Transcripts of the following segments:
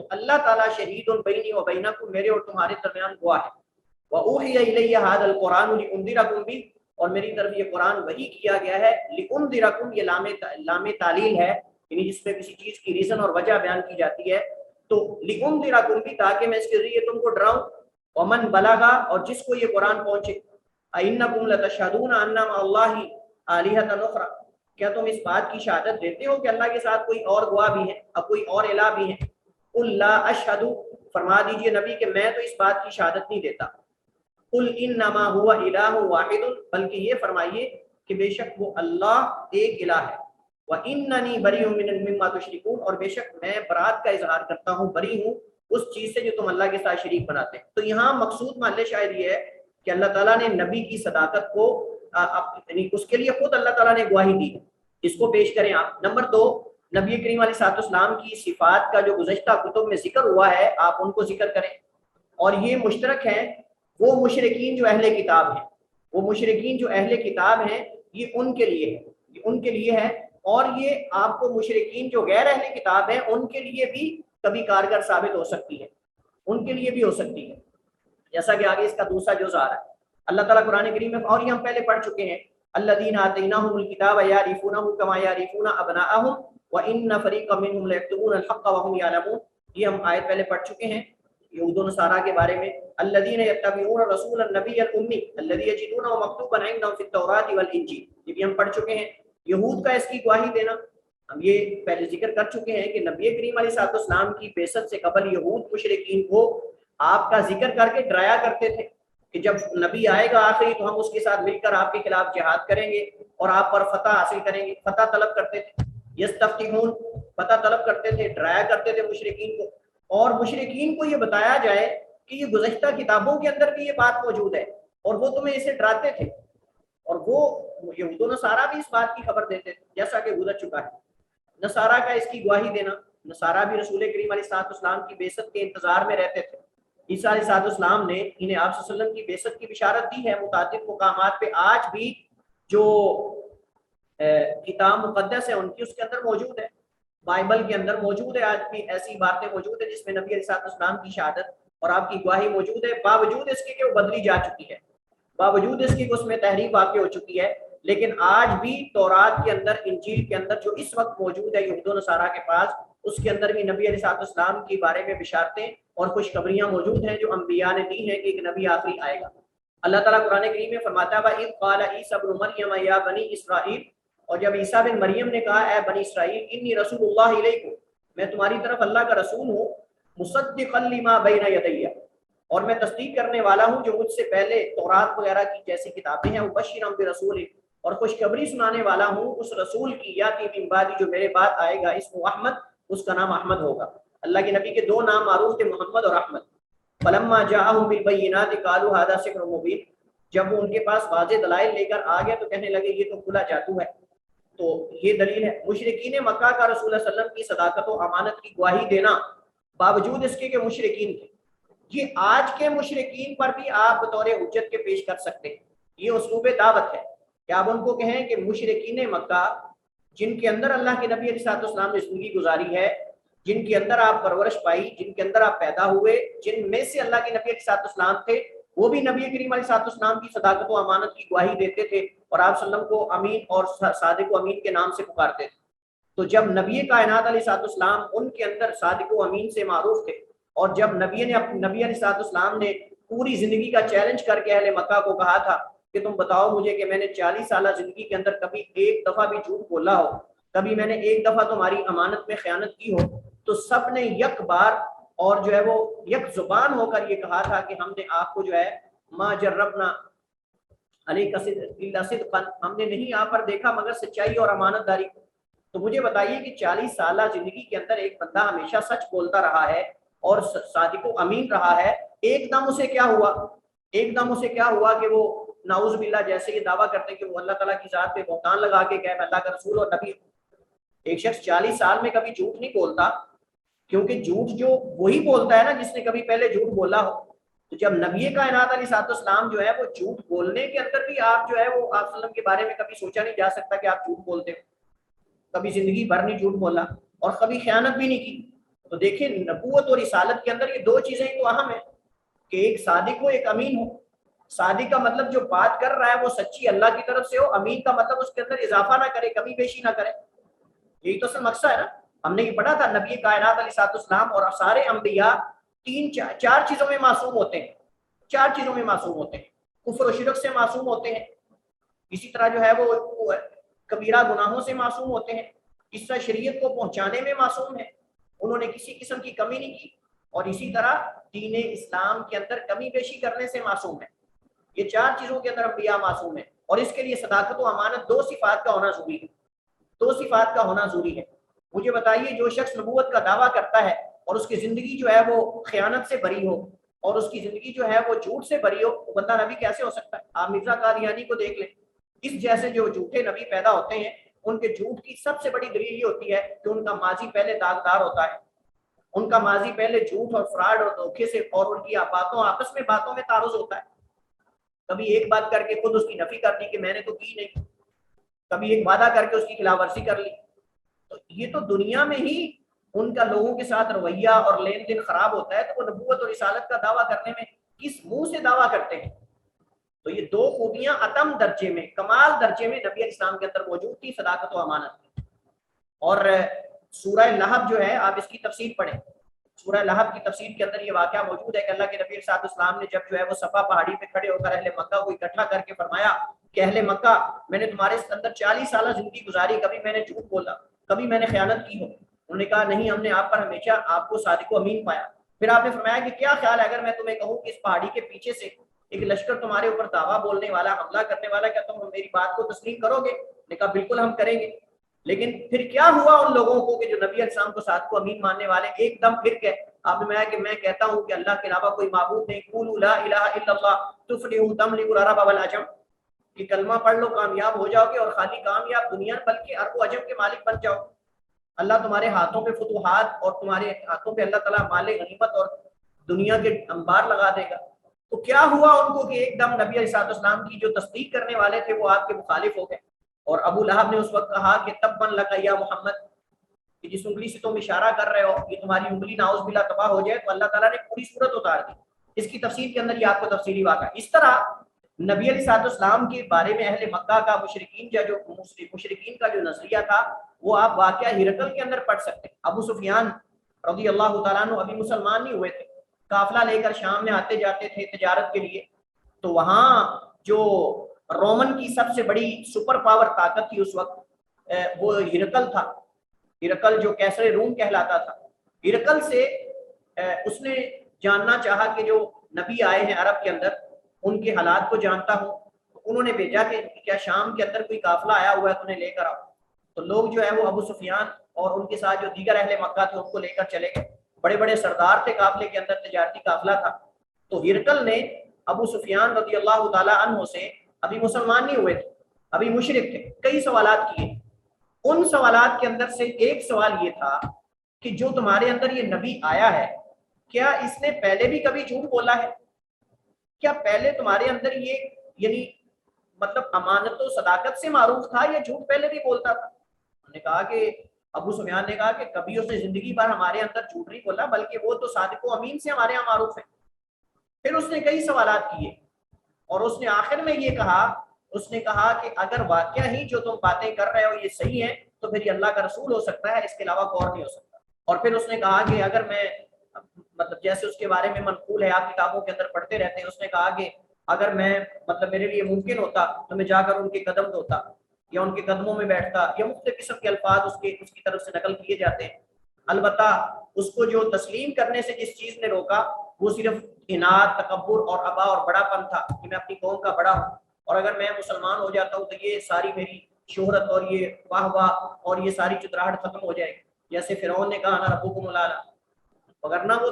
تو اللہ تعالیٰ شہید بینی و بینکم، میرے اور تمہارے درمیان گواہ ہے. وَأُوحِيَ إِلَيَّ هَذَا الْقُرْآنُ لِأُنذِرَكُم بِهِ، اور میری طرف یہ قرآن وحی کیا گیا ہے. لِأُنذِرَكُم یہ لام تعلیل ہے، یعنی جس میں کسی چیز کی ریزن اور وجہ بیان کی جاتی ہے. تو لِأُنذِرَكُم بھی تاکہ میں اس کے ذریعے تم کو ڈراؤں. وَمَن بَلَغَ اور جس کو یہ قرآن پہنچے. أَإِنَّكُمْ لَتَشْهَدُونَ أَنَّ مَعَ اللَّهِ آلِهَةً أُخْرَى، کیا تم اس بات کی شہادت دیتے ہو کہ اللہ کے ساتھ کوئی اور گواہ بھی ہے، اب کوئی اور الہ بھی ہے. قُل لَا أَشْهَدُ، فرما دیجئے نبی کہ میں تو اس بات کی شہادت نہیں دیتا. قُلْ إِنَّمَا هُوَ إِلَٰهٌ وَاحِدٌ، بلکہ یہ فرمائیے کہ بے شک وہ اللہ ایک الہ ہے. وَإِنَّنِي بَرِيءٌ مِّمَّا تُشْرِكُونَ، اور بے شک میں برات کا اظہار کرتا ہوں، بری ہوں اس چیز سے جو تم اللہ کے ساتھ شریک بناتے ہیں. تو یہاں مقصود محل شاہد یہ ہے کہ اللہ تعالیٰ نے نبی کی صداقت کو یعنی اس کے لیے خود اللہ تعالیٰ نے گواہی دی. اس کو پیش کریں آپ. نمبر 2، نبی کریم علیہ الصلوۃ والسلام کی صفات کا جو گزشتہ کتب میں ذکر ہوا ہے آپ ان کو ذکر کریں. اور یہ مشترک ہیں وہ مشرکین جو اہل کتاب ہیں، وہ مشرکین جو اہل کتاب ہیں یہ ان کے لیے ہے، یہ ان کے لیے ہے. اور یہ آپ کو مشرکین جو غیر اہل کتاب ہیں ان کے لیے بھی کبھی کارگر ثابت ہو سکتی ہے، ان کے لیے بھی ہو سکتی ہے، جیسا کہ آگے اس کا دوسرا جز آ رہا ہے. اللہ تعالیٰ قرآن کریم میں، اور یہ ہم پہلے پڑھ چکے ہیں، الذین آتیناہم الکتاب یعرفونہ کما یعرفون ابناءہم وان فریقا منہم لیکتمون الحق وہم یعلمون. یہ ہم آیت پہلے پڑھ چکے ہیں یہود و نصارہ کے بارے میں. الذین یتبعون الرسول النبی الأمی الذی یجدونہ مکتوبا عندہم فی التوراۃ والانجیل، یہ بھی ہم پڑھ چکے ہیں. یہود کا اس کی گواہی دینا ہم یہ پہلے ذکر کر چکے ہیں کہ نبی کریم علیہ الصلوۃ والسلام کی بعثت سے قبل یہود مشرکین کو آپ کا ذکر کر کے ڈرایا کرتے تھے کہ جب نبی آئے گا آخری تو ہم اس کے ساتھ مل کر آپ کے خلاف جہاد کریں گے اور آپ پر فتح حاصل کریں گے. فتح طلب کرتے تھے، یستفتحون، فتح طلب کرتے تھے، ڈرایا کرتے تھے مشرکین کو. اور مشرکین کو یہ بتایا جائے کہ یہ گزشتہ کتابوں کے اندر بھی یہ بات موجود ہے اور وہ تمہیں اسے ڈراتے تھے. اور وہ یہود و نصارہ بھی اس بات کی خبر دیتے تھے جیسا کہ گزر چکا ہے. نصارہ کا اس کی گواہی دینا، نصارہ بھی رسول کریم علیہ الصلوۃ والسلام کی بعثت کے انتظار میں رہتے تھے. عیسیٰ علیہ السلام نے انہیں آپ صلی اللہ علیہ وسلم کی بعثت کی بشارت دی ہے متعدد مقامات پہ. آج بھی جو کتاب مقدس ہے ان کی اس کے اندر موجود ہے، بائبل کے اندر موجود ہے، آج بھی ایسی باتیں موجود ہیں جس میں نبی علیہ السلام کی شہادت اور آپ کی گواہی موجود ہے، باوجود اس کے کہ وہ بدلی جا چکی ہے، باوجود اس کی کہ اس میں تحریف واقع ہو چکی ہے. لیکن آج بھی تورات کے اندر، انجیل کے اندر جو اس وقت موجود ہے یہود و نصارہ کے پاس، اس کے اندر بھی نبی علیہ السلام کے بارے میں بشارتیں اور خوشخبریاں موجود ہیں جو انبیاء نے دی ہیں کہ ایک نبی آخری آئے گا. اللہ تعالیٰ قرآن کریم میں فرماتا ہے وَإِذْ قَالَ عِيسَى ابْنُ مَرْيَمَ يَا بَنِي إِسْرَائِيلَ، اور جب عیسیٰ بن مریم نے کہا اے بنی اسرائیل انی رسول اللہ علیکم، میں تمہاری طرف اللہ کا رسول ہوں، مصدقا لما بین یدی، اور میں تصدیق کرنے والا ہوں جو مجھ سے پہلے تورات وغیرہ کی جیسی کتابیں ہیں، وبشرا برسول، اور خوشخبری سنانے والا ہوں اس رسول کی، یاتی من بعدی جو میرے بعد آئے گا، اسمہ احمد، اس کا نام احمد ہوگا. اللہ کے نبی کے دو نام معروف تھے، محمد اور احمد. فلما جاءهم بالبينات قالوا هذا سحر مبين، جب وہ ان کے پاس واضح دلائل لے کر آ گیا تو کہنے لگے یہ تو کھلا جادو ہے. تو یہ دلیل ہے. مشرکین مکہ کا رسول اللہ صلی اللہ علیہ وسلم کی صداقت و امانت کی گواہی دینا باوجود اس کے کہ مشرکین تھے، یہ آج کے مشرکین پر بھی آپ بطور حجت کے پیش کر سکتے ہیں. یہ اسلوب دعوت ہے کہ آپ ان کو کہیں کہ مشرکین مکہ جن کے اندر اللہ کے نبی علیہ السلام نے زندگی گزاری ہے، جن کے اندر آپ پرورش پائی، جن کے اندر آپ پیدا ہوئے، جن میں سے اللہ کے نبی علیہ السلام تھے، وہ بھی نبی کریم علیہ السلام کی صداقت و امانت کی گواہی دیتے تھے اور آپ صلی اللہ علیہ وسلم کو امین اور صادق و امین کے نام سے پکارتے تھے. تو جب نبی کائنات علیہ السلام ان کے اندر صادق و امین سے معروف تھے، اور جب نبی علیہ السلام نے پوری زندگی کا چیلنج کر کے اہل مکہ کو کہا تھا کہ تم بتاؤ مجھے کہ میں نے 40 سالہ زندگی کے اندر کبھی ایک دفعہ بھی جھوٹ بولا ہو، کبھی میں نے ایک دفعہ تمہاری امانت میں خیانت کی ہو، تو سب نے یک بار اور جو ہے وہ یک زبان ہو کر یہ کہا تھا کہ ہم نے آپ کو جو ہے ما جربنا علیک الا صدقا، ہم نے نہیں آپ پر دیکھا مگر سچائی اور امانت داری. تو مجھے بتائیے کہ 40 سالہ زندگی کے اندر ایک بندہ ہمیشہ سچ بولتا رہا ہے اور صادق و امین رہا ہے، ایک دم اسے کیا ہوا، ایک دم اسے کیا ہوا کہ وہ نعوذ باللہ جیسے یہ دعویٰ کرتے ہیں کہ وہ اللہ تعالیٰ کی ذات پہ بہتان لگا کے کہ میں اللہ کا رسول اور نبی. ایک شخص 40 سال میں کبھی جھوٹ نہیں بولتا، کیونکہ جھوٹ جو وہی بولتا ہے نا جس نے کبھی پہلے جھوٹ بولا ہو. تو جب نبی کائنات علیہ السلام جو ہے وہ جھوٹ بولنے کے اندر بھی آپ جو ہے وہ آپ صلی اللہ علیہ وسلم کے بارے میں کبھی سوچا نہیں جا سکتا کہ آپ جھوٹ بولتے ہو، کبھی زندگی بھر نہیں جھوٹ بولا اور کبھی خیانت بھی نہیں کی. تو دیکھیں نبوت اور رسالت کے اندر یہ دو چیزیں تو اہم ہیں کہ ایک صادق ہو ایک امین ہو. صادق کا مطلب جو بات کر رہا ہے وہ سچی اللہ کی طرف سے ہو, امین کا مطلب اس کے اندر اضافہ نہ کرے, کمی بیشی نہ کرے. یہی تو اصل مقصد ہے نا. ہم نے یہ پڑھا تھا نبی کائنات علیہ الصلوۃ والسلام اور سارے انبیاء چار چیزوں میں معصوم ہوتے ہیں. چار چیزوں میں معصوم ہوتے ہیں. کفر و شرک سے معصوم ہوتے ہیں, اسی طرح جو ہے وہ کبیرہ گناہوں سے معصوم ہوتے ہیں, اس طرح شریعت کو پہنچانے میں معصوم ہیں, انہوں نے کسی قسم کی کمی نہیں کی, اور اسی طرح دین اسلام کے اندر کمی بیشی کرنے سے معصوم ہے. یہ چار چیزوں کے اندر انبیاء معصوم ہیں, اور اس کے لیے صداقت و امانت دو صفات کا ہونا ضروری ہے. دو صفات کا ہونا ضروری ہے. مجھے بتائیے جو شخص نبوت کا دعویٰ کرتا ہے اور اس کی زندگی جو ہے وہ خیانت سے بری ہو اور اس کی زندگی جو ہے وہ جھوٹ سے بری ہو, وہ بندہ نبی کیسے ہو سکتا ہے؟ آپ مرزا قادیانی کو دیکھ لیں. اس جیسے جو جھوٹے نبی پیدا ہوتے ہیں ان کے جھوٹ کی سب سے بڑی دلیل یہ ہوتی ہے کہ ان کا ماضی پہلے داغدار ہوتا ہے. ان کا ماضی پہلے جھوٹ اور فراڈ اور دھوکے سے اور ان کی آپس میں باتوں میں تعارض ہوتا ہے. کبھی ایک بات کر کے خود اس کی نفی کر دی کہ میں نے تو کی نہیں, کبھی ایک وعدہ کر کے اس کی خلاف ورزی کر لی. تو یہ تو دنیا میں ہی ان کا لوگوں کے ساتھ رویہ اور لین دین خراب ہوتا ہے, تو وہ نبوت اور رسالت کا دعویٰ کرنے میں کس منہ سے دعویٰ کرتے ہیں؟ تو یہ دو خوبیاں اتم درجے میں, کمال درجے میں نبی اسلام کے اندر موجود تھی, صداقت و امانت. اور سورہ لہب جو ہے آپ اس کی تفسیر پڑھیں. سورہ لہب کی تفسیر کے اندر یہ واقعہ موجود ہے کہ اللہ کے نبی صلی اللہ علیہ وسلم نے جب جو ہے وہ صفا پہاڑی پہ کھڑے ہو کر اہل مکہ کو اکٹھا کر کے فرمایا کہ اہل مکہ میں نے تمہارے اندر 40 سالہ زندگی گزاری, کبھی میں نے جھوٹ بولا, کبھی میں نے خیانت کی ہو. انہوں نے کہا نہیں, ہم نے آپ پر ہمیشہ آپ کو صادق و امین پایا. پھر آپ نے فرمایا کہ کیا خیال ہے اگر میں تمہیں کہوں کہ اس پہاڑی کے پیچھے سے ایک لشکر تمہارے اوپر دعویٰ بولنے والا, حملہ کرنے والا, کیا تم میری بات کو تسلیم کرو گے؟ نے کہا بالکل ہم کریں گے. لیکن پھر کیا ہوا ان لوگوں کو کہ جو نبی علیہ السلام کو صادق و امین ماننے والے ایک دم پھر گئے. آپ نے فرمایا کہ میں کہتا ہوں کہ اللہ کے علاوہ کوئی معبود نہیں, قولوا لا الہ الا اللہ تفلحوا تملکوا العرب والعجم, کہ کلمہ پڑھ لو کامیاب ہو جاؤ گے, اور خالی کامیاب دنیا بلکہ عرب و عجم کے مالک بن جاؤ. اللہ تمہارے ہاتھوں پہ فتوحات اور تمہارے ہاتھوں پہ اللہ تعالیٰ مال غنیمت اور دنیا کے انبار لگا دے گا. تو کیا ہوا ان کو کہ ایک دم نبی علیہ السلام کی جو تصدیق کرنے والے تھے وہ آپ کے مخالف ہو گئے. اور ابو لہب نے اس وقت کہا کہ تبا لک یا محمد, کہ جس انگلی سے تم اشارہ کر رہے ہو یہ تمہاری انگلی نعوذ باللہ تباہ ہو جائے. تو اللہ تعالیٰ نے پوری صورت اتار دی. اس کی تفسیر کے اندر یہ آپ کو تفصیلی واقعہ. اس طرح نبی علیہ السلام کے بارے میں اہل مکہ کا مشرکین کا جو نظریہ تھا وہ آپ واقعہ ہرقل کے اندر پڑھ سکتے ہیں. ابو سفیان رضی اللہ تعالیٰ عنہ ابھی مسلمان نہیں ہوئے تھے, قافلہ لے کر شام میں آتے جاتے تھے تجارت کے لیے. تو وہاں جو رومن کی سب سے بڑی سپر پاور طاقت تھی اس وقت وہ ہرقل تھا. ہرقل جو کیسر روم کہلاتا تھا. ہرقل سے اس نے جاننا چاہا کہ جو نبی آئے ہیں عرب کے اندر ان کے حالات کو جانتا ہوں. انہوں نے بھیجا کہ کیا شام کے اندر کوئی قافلہ آیا ہوا ہے تو انہیں لے کر آؤ. تو لوگ جو ہے وہ ابو سفیان اور ان کے ساتھ جو دیگر اہل مکہ تھے ان کو لے کر چلے گئے. بڑے بڑے سردار تھے قافلے کے اندر, تجارتی قافلہ تھا. تو ہرقل نے ابو سفیان رضی اللہ تعالیٰ عنہ سے, ابھی مسلمان نہیں ہوئے تھے, ابھی مشرک تھے, کئی سوالات کیے. ان سوالات کے اندر سے ایک سوال یہ تھا کہ جو تمہارے اندر یہ نبی آیا ہے کیا اس نے پہلے بھی کبھی جھوٹ بولا ہے؟ کیا پہلے تمہارے اندر یہ یعنی مطلب امانت و صداقت سے معروف تھا یا جھوٹ پہلے بھی بولتا تھا؟ انہوں نے کہا کہ ابو سفیان نے کہا کہ کبھی اس نے زندگی بھر ہمارے اندر جھوٹ نہیں بولا, بلکہ وہ تو صادق و امین سے ہمارے یہاں معروف ہے. پھر اس نے کئی سوالات کیے اور اس نے آخر میں یہ کہا, اس نے کہا کہ اگر واقعہ ہی جو تم باتیں کر رہے ہو یہ صحیح ہے تو پھر یہ اللہ کا رسول ہو سکتا ہے, اس کے علاوہ کوئی اور نہیں ہو سکتا. اور پھر اس نے کہا کہ اگر میں مطلب جیسے اس کے بارے میں منقول ہے آپ کتابوں کے اندر پڑھتے رہتے ہیں, اس نے کہا کہ اگر میں مطلب میرے لیے ممکن ہوتا تو میں جا کر ان کے قدم دھوتا یا ان کے قدموں میں بیٹھتا, یا مختلف قسم کے الفاظ اس کی طرف سے نقل کیے جاتے ہیں. البتہ اس کو جو تسلیم کرنے سے جس چیز نے روکا وہ صرف اناد, تکبر اور ابا اور بڑا پن تھا کہ میں اپنی قوم کا بڑا ہوں, اور اگر میں مسلمان ہو جاتا ہوں تو یہ ساری میری شہرت اور یہ واہ واہ اور یہ ساری چتراہٹ ختم ہو جائے گی. جیسے فرعون نے کہا انا ربکم الاعلی, وگرنہ وہ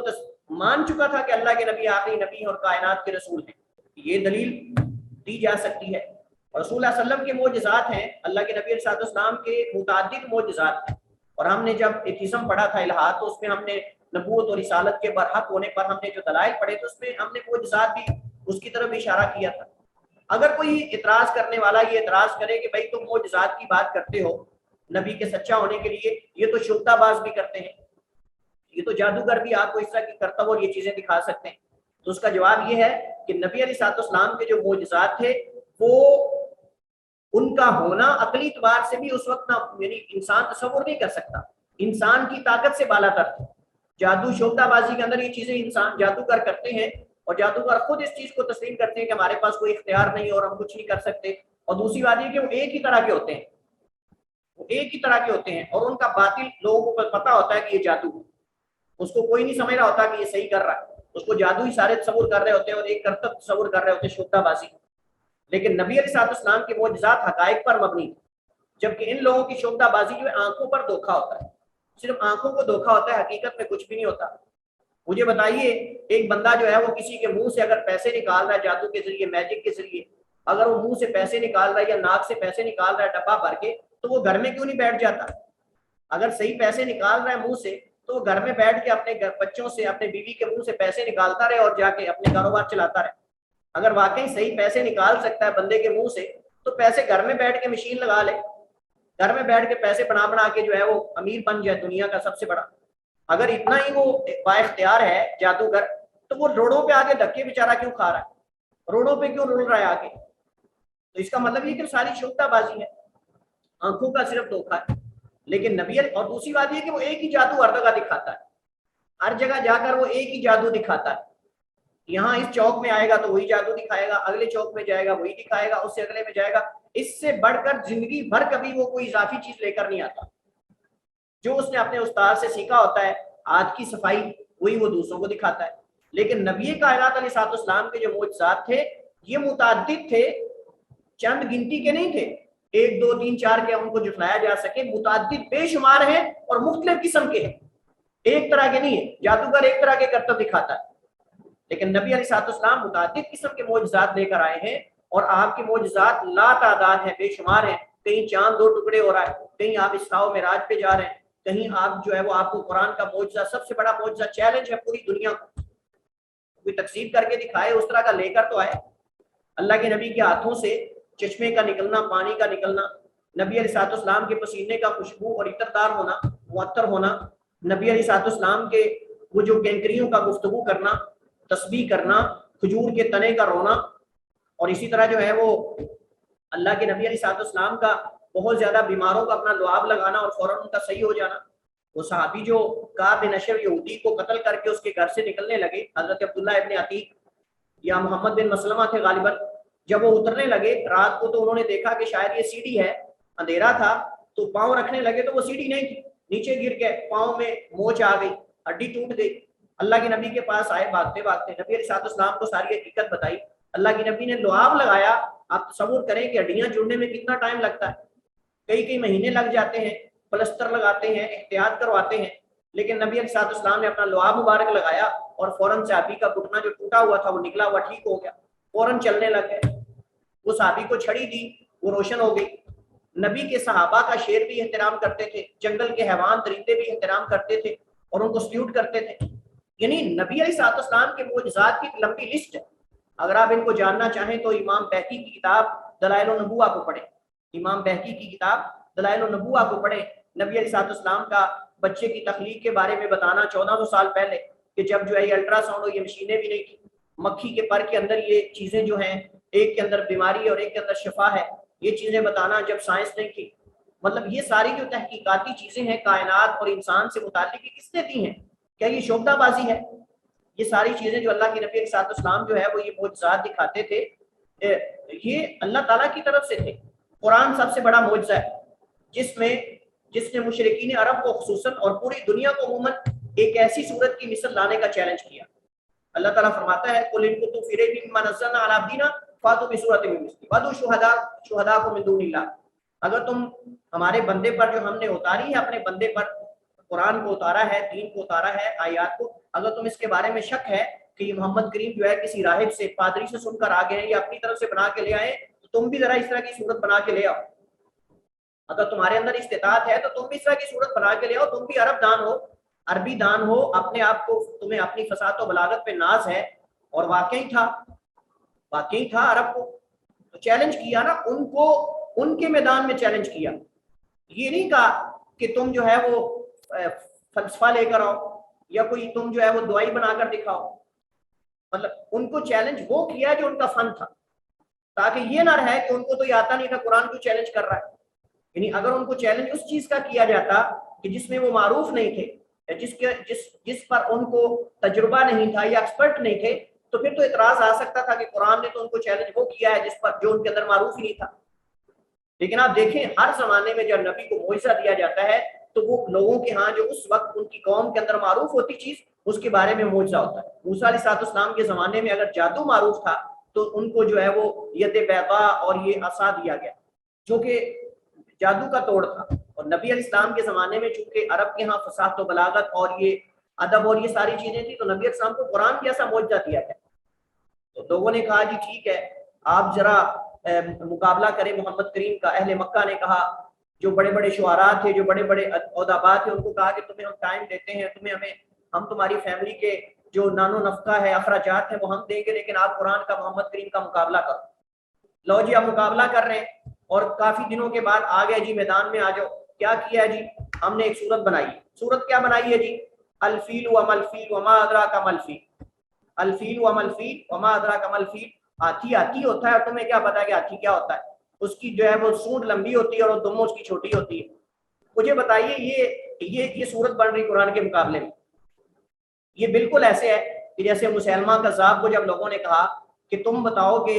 مان چکا تھا کہ اللہ کے نبی آخری نبی اور کائنات کے رسول ہیں. یہ دلیل دی جا سکتی ہے. اور رسول اللہ صلی اللہ علیہ وسلم کے معجزات ہیں, اللہ کے نبی علیہ السلام کے متعدد معجزات ہیں. اور ہم نے جب ایتھیزم پڑھا تھا الہاد, تو اس میں ہم نے نبوت اور رسالت کے برحق ہونے پر ہم نے جو دلائل پڑھے تو اس میں ہم نے معجزات بھی اس کی طرف اشارہ کیا تھا. اگر کوئی اعتراض کرنے والا یہ اعتراض کرے کہ بھائی تم معجزات کی بات کرتے ہو نبی کے سچا ہونے کے لیے, یہ تو شبدہ باز بھی کرتے ہیں. یہ تو جادوگر بھی آپ کو اس طرح کی کرتا ہو اور یہ چیزیں دکھا سکتے ہیں. تو اس کا جواب یہ ہے کہ نبی علیہ السلام کے جو معجزات تھے وہ ان کا ہونا عقلی اعتبار سے بھی اس وقت یعنی انسان تصور نہیں کر سکتا، انسان کی طاقت سے بالا تر تھے. جادو شوکتا بازی کے اندر یہ چیزیں انسان جادوگر کرتے ہیں اور جادوگر خود اس چیز کو تسلیم کرتے ہیں کہ ہمارے پاس کوئی اختیار نہیں اور ہم کچھ نہیں کر سکتے. اور دوسری بات یہ کہ وہ ایک ہی طرح کے ہوتے ہیں، وہ ایک ہی طرح کے ہوتے ہیں اور ان کا باطل لوگوں کو پتا ہوتا ہے کہ یہ جادو ہے. اس کو کوئی نہیں سمجھ رہا ہوتا کہ یہ صحیح کر رہا ہے، اس کو جادو ہی سارے تصور کر رہے ہوتے ہیں اور ایک کرتب تصور کر رہے ہوتے ہیں شوکتا بازی. لیکن نبی علیہ السلام کے معجزات حقائق پر مبنی تھے، جبکہ ان لوگوں کی شوکتا بازی جو ہے آنکھوں پر دھوکا ہوتا ہے، صرف آنکھوں کو دھوکا ہوتا ہے، حقیقت میں کچھ بھی نہیں ہوتا. مجھے بتائیے ایک بندہ جو ہے وہ کسی کے منہ سے اگر پیسے نکال رہا ہے جادو کے ذریعے، میجک کے ذریعے، اگر وہ منہ سے پیسے نکال رہا ہے یا ناک سے پیسے نکال رہا ہے ڈبہ بھر کے، تو وہ گھر میں کیوں نہیں بیٹھ جاتا؟ اگر صحیح پیسے نکال رہا ہے منہ سے تو وہ گھر میں بیٹھ کے اپنے بچوں سے، اپنے بیوی کے منہ سے پیسے نکالتا رہے اور جا کے اپنے کاروبار چلاتا رہے. اگر واقعی صحیح پیسے نکال سکتا ہے بندے کے منہ سے تو پیسے گھر میں بیٹھ کے مشین لگا لے، گھر میں بیٹھ کے پیسے بنا کے جو ہے وہ امیر بن جائے دنیا کا سب سے بڑا. اگر اتنا ہی وہ با اختیار ہے جادوگر تو وہ روڈوں پہ آگے دھکے بیچارہ کیوں کھا رہا ہے، روڈوں پہ کیوں رول رہا ہے آگے؟ تو اس کا مطلب یہ کہ ساری شوکتا بازی ہے، آنکھوں کا صرف دھوکا ہے. لیکن نبی، اور دوسری بات یہ کہ وہ ایک ہی جادو ہر جگہ دکھاتا ہے، ہر جگہ جا کر وہ ایک ہی جادو دکھاتا ہے. یہاں اس چوک میں آئے گا تو وہی جادو دکھائے گا، اگلے چوک میں جائے گا وہی دکھائے گا، اس سے اگلے میں جائے گا. اس سے بڑھ کر زندگی بھر کبھی وہ کوئی اضافی چیز لے کر نہیں آتا. جو اس نے اپنے استاد سے سیکھا ہوتا ہے، ہاتھ کی صفائی، وہی وہ دوسروں کو دکھاتا ہے. لیکن نبی کائنات علیہ السلام کے جو معجزات تھے یہ متعدد تھے، چند گنتی کے نہیں تھے، ایک دو تین چار کے ان کو جتلایا جا سکے، متعدد بے شمار ہیں اور مختلف قسم کے ہیں، ایک طرح کے نہیں ہے. جادوگر ایک طرح کے کرتب دکھاتا ہے، لیکن نبی علیہ السلام متعدد قسم کے معجزات لے کر آئے ہیں اور آپ کے معجزات لا تعداد ہیں، بے شمار ہیں. کہیں چاند دو ٹکڑے ہو رہا ہے، کہیں آپ اسراء و معراج پہ جا رہے ہیں، کہیں آپ جو ہے وہ آپ کو قرآن کا معجزہ، سب سے بڑا معجزہ چیلنج ہے پوری دنیا کو، کوئی تقسیم کر کے دکھائے اس طرح کا لے کر تو آئے. اللہ کے نبی کے ہاتھوں سے چشمے کا نکلنا، پانی کا نکلنا، نبی علیہ السلام کے پسینے کا خوشبو اور عطردار ہونا، معطر ہونا، نبی علیہ السلام کے وہ جو کینکریوں کا گفتگو کرنا، تسبیح کرنا، کھجور کے تنے کا رونا، اور اسی طرح جو ہے وہ اللہ کے نبی علیہ السلام کا بہت زیادہ بیماروں کا اپنا لعاب لگانا اور فوراً ان کا صحیح ہو جانا. وہ صحابی جو کعب بن اشرف یہودی کو قتل کر کے اس کے گھر سے نکلنے لگے، حضرت عبداللہ ابن عتیق یا محمد بن مسلمہ تھے غالباً، جب وہ اترنے لگے رات کو تو انہوں نے دیکھا کہ شاید یہ سیڑھی ہے، اندھیرا تھا تو پاؤں رکھنے لگے تو وہ سیڑھی نہیں تھی، نیچے گر گئے، پاؤں میں موچ آ گئی، ہڈی ٹوٹ گئی. اللہ کے نبی کے پاس آئے بھاگتے بھاگتے، نبی علیہ السلام کو ساری حقیقت بتائی. اللہ کے نبی نے لعاب لگایا. آپ تصور کریں کہ ہڈیاں جڑنے میں کتنا ٹائم لگتا ہے، کئی مہینے لگ جاتے ہیں، پلستر لگاتے ہیں، احتیاط کرواتے ہیں. لیکن نبی علیہ السلام نے اپنا لعاب مبارک لگایا اور فوراً صحابی کا گھٹنا جو ٹوٹا ہوا تھا وہ نکلا ہوا ٹھیک ہو گیا، فوراً چلنے لگ گئے. وہ صحابی کو چھڑی دی، وہ روشن ہو گئی. نبی کے صحابہ کا شیر بھی احترام کرتے تھے، جنگل کے حیوان درندے بھی احترام کرتے تھے اور ان کو سلیوٹ کرتے تھے. یعنی نبی علیہ السلام کے معجزات کی ایک لمبی لسٹ ہے. اگر آپ ان کو جاننا چاہیں تو امام بہقی کی کتاب دلائل النبوہ کو پڑھیں، امام بہقی کی کتاب دلائل النبوہ کو پڑھیں. نبی علیہ السلام کا بچے کی تخلیق کے بارے میں بتانا 1400 سال پہلے، کہ جب جو ہے یہ الٹرا ساؤنڈ ہو، یہ مشینیں بھی نہیں تھی، مکھی کے پر کے اندر یہ چیزیں جو ہیں، ایک کے اندر بیماری ہے اور ایک کے اندر شفا ہے، یہ چیزیں بتانا جب سائنس نہیں تھی. مطلب یہ ساری جو تحقیقاتی چیزیں ہیں کائنات اور انسان سے متعلق، یہ کس نے دی ہیں؟ کیا یہ شوکتا بازی ہے؟ یہ ساری چیزیں جو اللہ کے نبی علیہ السلام جو ہے وہ یہ معجزات دکھاتے تھے، یہ اللہ تعالیٰ کی طرف سے تھے. قرآن سب سے بڑا معجزہ ہے جس نے مشرکین عرب کو خصوصاً اور پوری دنیا کو عموماً ایک ایسی صورت کی مثل لانے کا چیلنج کیا. اللہ تعالیٰ فرماتا ہے قُلْ إِن كُنتُمْ فِي رَيْبٍ مِّمَّا نَزَّلْنَا عَلَىٰ عَبْدِنَا فَأْتُوا بِسُورَةٍ مِّن مِّثْلِهِ وَادْعُوا شُهَدَاءَكُم مِّن دُونِ اللَّهِ. اگر تم ہمارے بندے پر جو ہم نے اتاری ہے، اپنے بندے پر قرآن کو اتارا ہے، دین کو اتارا ہے، آیات کو، اگر تم اس کے بارے میں شک ہے کہ یہ محمد کریم جو ہے کسی راہب سے، پادری سے سن کر آگے ہیں یا اپنی طرف سے بنا کے لے آئے، تو تم بھی ذرا اس طرح کی صورت بنا کے لے آؤ. اگر تمہارے اندر استطاعت ہے تو تم بھی اس طرح کی صورت بنا کے لے آؤ. تم بھی عرب دان ہو، عربی دان ہو، اپنے آپ کو، تمہیں اپنی فصاحت و بلاغت پہ ناز ہے. اور واقعی تھا عرب کو تو چیلنج کیا نا، ان کو ان کے میدان میں چیلنج کیا. یہ نہیں کہا کہ تم جو ہے وہ فلسفہ لے کر آؤ، یا کوئی تم جو ہے وہ دوائی بنا کر دکھاؤ. مطلب ان کو چیلنج وہ کیا جو ان کا فن تھا، تاکہ یہ نہ رہے کہ ان کو تو یہ آتا نہیں تھا، قرآن کو چیلنج کر رہا ہے. یعنی اگر ان کو چیلنج اس چیز کا کیا جاتا کہ جس میں وہ معروف نہیں تھے، جس پر ان کو تجربہ نہیں تھا یا ایکسپرٹ نہیں تھے، تو پھر تو اعتراض آ سکتا تھا کہ قرآن نے تو ان کو چیلنج وہ کیا ہے جس پر جو ان کے اندر معروف ہی نہیں تھا. لیکن آپ دیکھیں ہر زمانے میں جب نبی کو معجزہ دیا جاتا ہے تو وہ لوگوں کے ہاں جو اس وقت ان کی قوم کے اندر معروف ہوتی چیز اس کے بارے میں معجزہ ہوتا ہے. موسیٰ علیہ السلام کے زمانے میں اگر جادو معروف تھا تو ان کو جو ہے وہ ید بیضاء اور یہ عصا دیا گیا جو کہ جادو کا توڑ تھا. اور نبی علیہ السلام کے زمانے میں چونکہ عرب کے ہاں فصاحت و بلاغت اور یہ ادب اور یہ ساری چیزیں تھی، تو نبی علیہ السلام کو قرآن جیسا معجزہ دیا گیا. تو لوگوں نے کہا جی ٹھیک ہے آپ ذرا مقابلہ کریں محمد کریم کا. اہل مکہ نے کہا، جو بڑے بڑے شعراء تھے، جو بڑے بڑے ادباء تھے، ان کو کہا کہ تمہیں ہم ٹائم دیتے ہیں، ہم تمہاری فیملی کے جو نان و نفقہ ہے، اخراجات ہیں، وہ ہم دیں گے، لیکن آپ قرآن کا محمد کریم کا مقابلہ کرو. لو جی آپ مقابلہ کر رہے ہیں اور کافی دنوں کے بعد آ گئے جی میدان میں آ جاؤ. کیا کیا ہے جی؟ ہم نے ایک سورت بنائی. سورت کیا بنائی ہے جی؟ الفیل وما الفیل وما ادراک ما الفیل. الفیل وما الفیل وما ادراک ما الفیل. ہاتھی ہاتھی ہوتا ہے اور تمہیں کیا پتا کہ ہاتھی کیا ہوتا ہے؟ اس کی جو ہے وہ سونڈ لمبی ہوتی ہے اور دموں اس کی چھوٹی ہوتی ہے. مجھے بتائیے یہ صورت بن رہی قرآن کے مقابلے میں. یہ بالکل ایسے ہے کہ جیسے مسلمہ کذاب کو جب لوگوں نے کہا کہ تم بتاؤ، کہ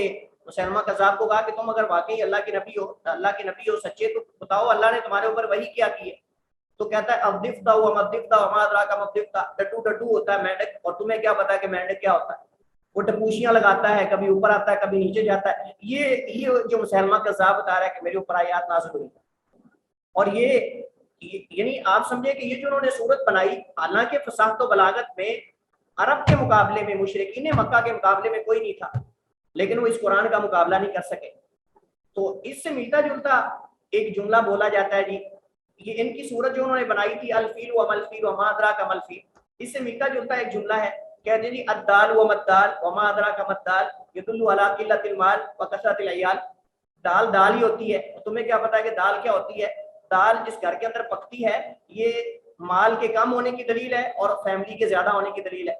مسلمہ کذاب کو کہا کہ تم اگر واقعی اللہ کے نبی ہو سچے تو بتاؤ اللہ نے تمہارے اوپر وحی کیا کی ہے. تو کہتا ہے اب دفتا ہوا مت دفتا وما ادراک ما دفتا. ڈٹو ڈٹو ہوتا ہے مینڈک، اور تمہیں کیا پتا کہ مینڈک کیا ہوتا ہے؟ وہ ٹپوشیاں لگاتا ہے، کبھی اوپر آتا ہے کبھی نیچے جاتا ہے. یہ جو مسلمہ کذاب بتا رہا ہے کہ میرے اوپر آیات نازل ہوئی. اور یہ یعنی آپ سمجھے کہ یہ جو انہوں نے صورت بنائی، حالانکہ فصاحت و بلاغت میں عرب کے مقابلے میں، مشرکین مکہ کے مقابلے میں کوئی نہیں تھا، لیکن وہ اس قرآن کا مقابلہ نہیں کر سکے. تو اس سے ملتا جلتا ایک جملہ بولا جاتا ہے جی، یہ ان کی صورت جو انہوں نے بنائی تھی الفیل وما الفیل وما ادراک ما الفیل، اس سے ملتا جلتا ایک جملہ ہے. کہتے ہیں جی الدال وما الدال وما ادراک ما الدال يدل على قلة المال وكثرة العيال. دال دال ہی ہوتی ہے، تمہیں کیا پتا ہے کہ دال کیا ہوتی ہے؟ دال جس گھر کے اندر پکتی ہے یہ مال کے کم ہونے کی دلیل ہے اور فیملی کے زیادہ ہونے کی دلیل ہے.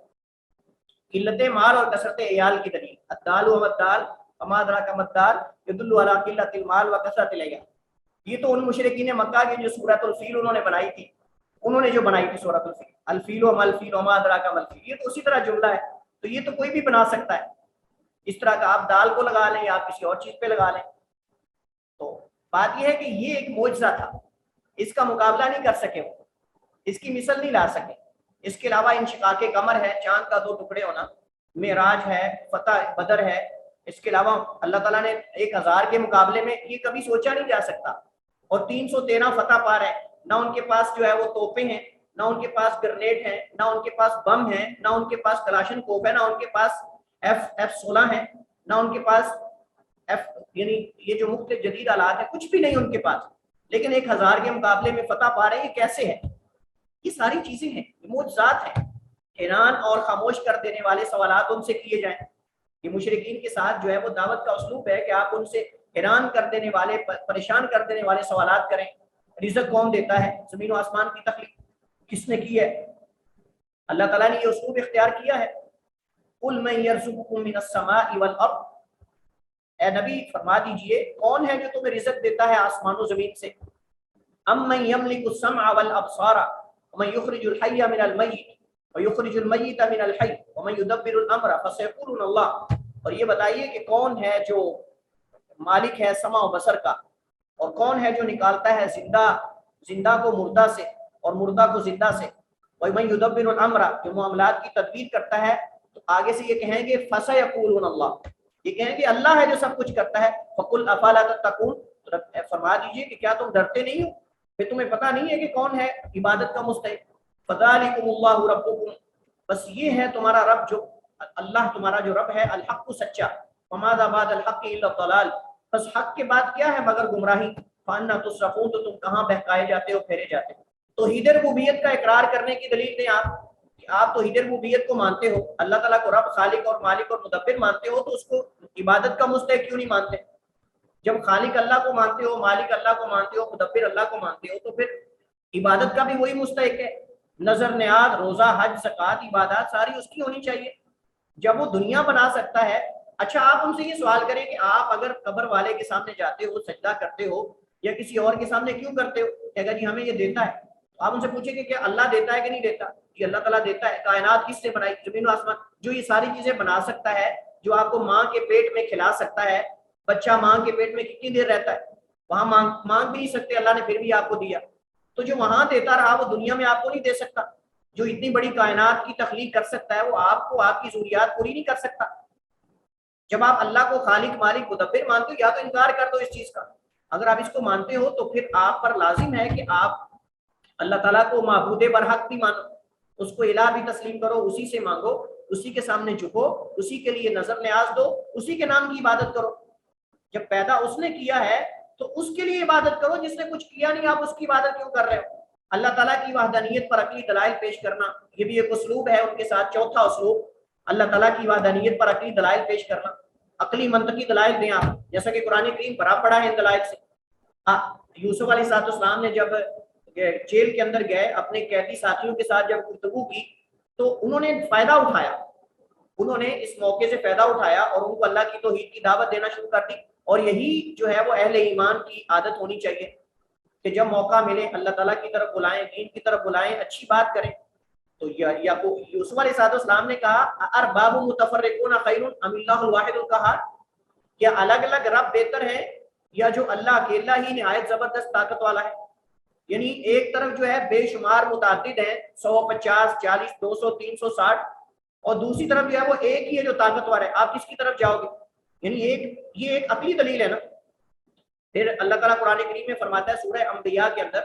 قلت مال اور کثرت عیال کی دلیل. الدال وما الدال وما ادراک ما الدال يدل على قلة المال وكثرة العيال. یہ تو ان مشرکین مکہ کی جو سورۃ الفیل انہوں نے بنائی تھی، انہوں نے جو بنائی تھی سورۃ الفیل، الفیل وما الفیل وما ادراک ما الفیل، یہ تو اسی طرح جملہ ہے. تو یہ تو کوئی بھی بنا سکتا ہے اس طرح کا. آپ دال کو لگا لیں یا آپ کسی اور چیز پہ لگا لیں. تو بات یہ ہے کہ یہ ایک معجزہ تھا، اس کا مقابلہ نہیں کر سکے وہ، اس کی مثل نہیں لا سکے. اس کے علاوہ انشقاق قمر ہے، چاند کا 2 ٹکڑے ہونا، معراج ہے، فتح بدر ہے. اس کے علاوہ اللہ تعالیٰ نے 1000 کے مقابلے میں یہ کبھی سوچا نہیں جا سکتا. اور 313 فتح پا رہے ہیں. نہ ان کے پاس جو ہے وہ توپیں ہیں، نہ ان کے پاس گرنیڈ ہیں، نہ ان کے پاس بم ہیں، نہ ان کے پاس کلاشن کوف ہے، نہ ان کے پاس F-16 ہیں، نہ ان کے پاس یعنی یہ جو مختلف جدید آلات ہیں، کچھ بھی نہیں ان کے پاس. لیکن 1000 کے مقابلے میں فتح پا رہے ہیں. یہ کیسے ہے؟ یہ ساری چیزیں ہیں، یہ معجزات ہیں. حیران اور خاموش کر دینے والے سوالات ان سے کیے جائیں. یہ مشرکین کے ساتھ جو ہے وہ دعوت کا اسلوب ہے کہ آپ ان سے حیران کر دینے والے، پریشان کر دینے والے سوالات کریں. رزق کون دیتا ہے؟ زمین و آسمان کی تخلیق کس نے کی ہے؟ اللہ تعالیٰ نے یہ اسلوب اختیار کیا ہے. قل من یرزقکم من السماء والارض. اے نبی فرما دیجئے کون ہے جو تمہیں رزق دیتا ہے آسمان و زمین سے؟ امن یملک السمع والابصار ومن یخرج الحی من المیت ویخرج المیت من الحی ومن یدبر الامر فسیقولون اللہ. اور یہ بتائیے کہ کون ہے جو مالک ہے سمع و بصر کا، اور کون ہے جو نکالتا ہے زندہ کو مردہ سے اور مردہ کو زندہ سے. ومن یدبر الامر، جو معاملات کی تدبیر کرتا ہے. تو آگے سے یہ کہیں گے فسیقولون اللہ، یہ کہیں گے اللہ ہے جو سب کچھ کرتا ہے. فقل افلا تتقون، فرما دیجئے کہ کیا تم ڈرتے نہیں ہو؟ پھر تمہیں پتہ نہیں ہے کہ کون ہے عبادت کا مستحق. فذلکم اللہ ربکم، بس یہ ہے تمہارا رب، جو اللہ تمہارا جو رب ہے، الحق سچا. وماذا بعد الحق الا الضلال، بس حق کے بعد کیا ہے مگر گمراہی. فانا تصرفون، تو تم کہاں بہکائے جاتے ہو، پھیرے جاتے ہو. توحید ربوبیت کا اقرار کرنے کی دلیل دیں آپ توحید ربوبیت کو مانتے ہو، اللہ تعالیٰ کو رب، خالق اور مالک اور مدبر مانتے ہو، تو اس کو عبادت کا مستحق کیوں نہیں مانتے؟ جب خالق اللہ کو مانتے ہو، مالک اللہ کو مانتے ہو، مدبر اللہ کو مانتے ہو، تو پھر عبادت کا بھی وہی مستحق ہے. نظر نیاز، روزہ، حج، زکوٰۃ، عبادات ساری اس کی ہونی چاہیے جب وہ دنیا بنا سکتا ہے۔ اچھا آپ ان سے یہ سوال کریں کہ آپ اگر قبر والے کے سامنے جاتے ہو، سجدہ کرتے ہو یا کسی اور کے سامنے کیوں کرتے ہو؟ کہ اگر جی ہمیں یہ دیتا ہے، تو آپ ان سے پوچھیں کہ کیا اللہ دیتا ہے کہ نہیں دیتا؟ کہ اللہ تعالیٰ دیتا ہے۔ کائنات کس نے بنائی؟ زمین و آسمان، جو یہ ساری چیزیں بنا سکتا ہے، جو آپ کو ماں کے پیٹ میں کھلا سکتا ہے۔ بچہ ماں کے پیٹ میں کتنی دیر رہتا ہے؟ وہاں مانگ بھی نہیں سکتے، اللہ نے پھر بھی آپ کو دیا۔ تو جو وہاں دیتا رہا وہ دنیا میں آپ کو نہیں دے سکتا؟ جو اتنی بڑی کائنات کی تخلیق کر سکتا ہے وہ آپ کو آپ کی ضروریات پوری نہیں کر سکتا؟ جب آپ اللہ کو خالق، مالک، مدبر مانتے ہو، یا تو انکار کر دو اس چیز کا۔ اگر آپ اس کو مانتے ہو تو پھر آپ پر لازم ہے کہ آپ اللہ تعالیٰ کو معبود برحق بھی مانو، اس کو الہ بھی تسلیم کرو، اسی سے مانگو، اسی کے سامنے جھکو، اسی کے لیے نظر نیاز دو، اسی کے نام کی عبادت کرو۔ جب پیدا اس نے کیا ہے تو اس کے لیے عبادت کرو، جس نے کچھ کیا نہیں آپ اس کی عبادت کیوں کر رہے ہو؟ اللہ تعالیٰ کی وحدانیت پر عقلی دلائل پیش کرنا، یہ بھی ایک اسلوب ہے ان کے ساتھ۔ چوتھا اسلوب، اللہ تعالیٰ کی وحدانیت پر عقلی دلائل پیش کرنا، عقلی منطقی دلائل دیں آپ، جیسا کہ قرآن کریم بھرا پڑا ہے ان دلائل سے۔ یوسف علیہ السلام نے جب جیل کے اندر گئے، اپنے قیدی ساتھیوں کے ساتھ جب گفتگو کی تو انہوں نے فائدہ اٹھایا، انہوں نے اس موقع سے فائدہ اٹھایا اور ان کو اللہ کی توحید کی دعوت دینا شروع کر دی۔ اور یہی جو ہے وہ اہل ایمان کی عادت ہونی چاہیے کہ جب موقع ملے اللہ تعالیٰ کی طرف بلائیں، دین کی طرف بلائیں، اچھی بات کریں۔ تو یوسف علیہ السلام نے کہا ارباب متفرقون خیر ام اللہ الواحد القہار، کیا الگ الگ رب بہتر ہے یا جو اللہ اکیلا ہی نہایت زبردست طاقت والا ہے؟ یعنی ایک طرف جو ہے بے شمار متعدد ہیں، 150، 40، 200، 360، اور دوسری طرف جو ہے وہ ایک ہی ہے جو طاقتور ہے، آپ کس کی طرف جاؤ گے؟ یعنی یہ ایک عقلی دلیل ہے نا۔ پھر اللہ تعالیٰ قرآن کریم میں فرماتا ہے سورہ انبیاء کے اندر